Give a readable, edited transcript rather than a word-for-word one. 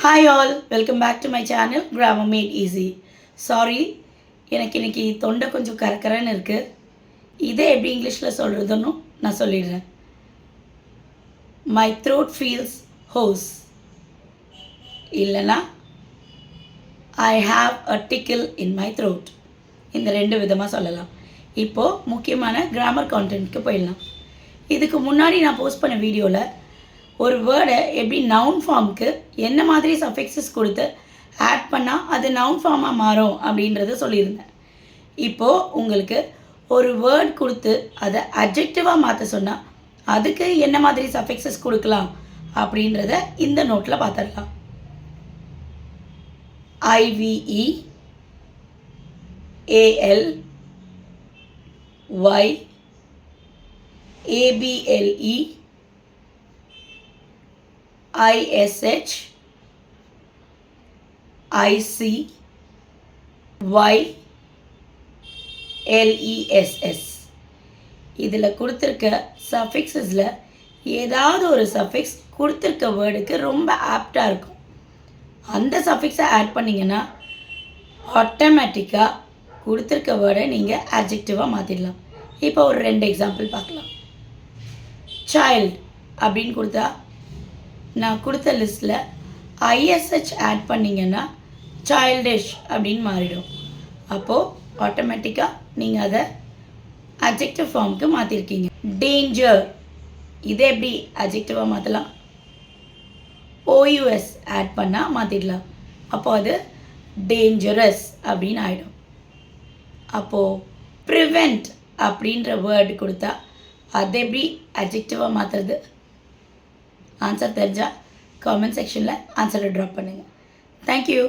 Hi all, welcome back to my channel Grammar Made Easy. Sorry, எனக்கு இன்னைக்கு தொண்டை கொஞ்சம் கரகரன்னு இருக்கு. இதை எப்படி இங்கிலீஷ்ல சொல்றதுன்னு நான் சொல்லிடுறேன். My throat feels hoarse. இல்லனா I have a tickle in my throat. இந்த ரெண்டு விதமா சொல்லலாம். இப்போ முக்கியமான கிராமர் கான்டென்ட்க்கு போயிடலாம். இதுக்கு முன்னாடி நான் போஸ்ட் பண்ண வீடியோல ஒரு வேர்டை எப்படி நவுன் ஃபார்முக்கு என்ன மாதிரி சஃபிக்ஸஸ் கொடுத்து ஆட் பண்ணால் அது நவுன் ஃபார்மாக மாறும் அப்படின்றத சொல்லியிருந்தேன். இப்போது உங்களுக்கு ஒரு வேர்ட் கொடுத்து அதை அட்ஜெக்டிவாக மாற்ற சொன்னால் அதுக்கு என்ன மாதிரி சஃபிக்ஸஸ் கொடுக்கலாம் அப்படின்றத இந்த நோட்டில் பார்த்துடலாம். IVE AL Y ABLE ISH IC Y LESS. இதில் கொடுத்துருக்க சஃபிக்ஸஸில் ஏதாவது ஒரு சஃபிக்ஸ் கொடுத்துருக்க வேர்டுக்கு ரொம்ப ஆப்டாக இருக்கும். அந்த சஃபிக்ஸை ஆட் பண்ணிங்கன்னா ஆட்டோமேட்டிக்காக கொடுத்துருக்க வேர்டை நீங்கள் அட்ஜெக்டிவாக மாற்றிடலாம். இப்போ ஒரு 2 எக்ஸாம்பிள் பார்க்கலாம். சைல்டு அப்படின்னு கொடுத்தா நான் கொடுத்த லிஸ்ட்டில் ISH ஆட் பண்ணிங்கன்னா சைல்டிஷ் அப்படின்னு மாறிடும். அப்போது ஆட்டோமேட்டிக்காக நீங்கள் அதை அட்ஜெக்டிவ் ஃபார்முக்கு மாற்றிருக்கீங்க. டேஞ்சர் இதை எப்படி அட்ஜெக்டிவாக மாற்றலாம்? OUS ஆட் பண்ணால் மாற்றிடலாம். அப்போது அது டேஞ்சரஸ் அப்படின்னு ஆகிடும். அப்போது ப்ரிவெண்ட் அப்படின்ற வேர்டு கொடுத்தா அதை எப்படி அட்ஜெக்டிவாக மாற்றுறது? ஆன்சர் தெரிஞ்சால் காமெண்ட் செக்ஷனில் ஆன்சரை ட்ராப் பண்ணுங்கள். தேங்க்யூ.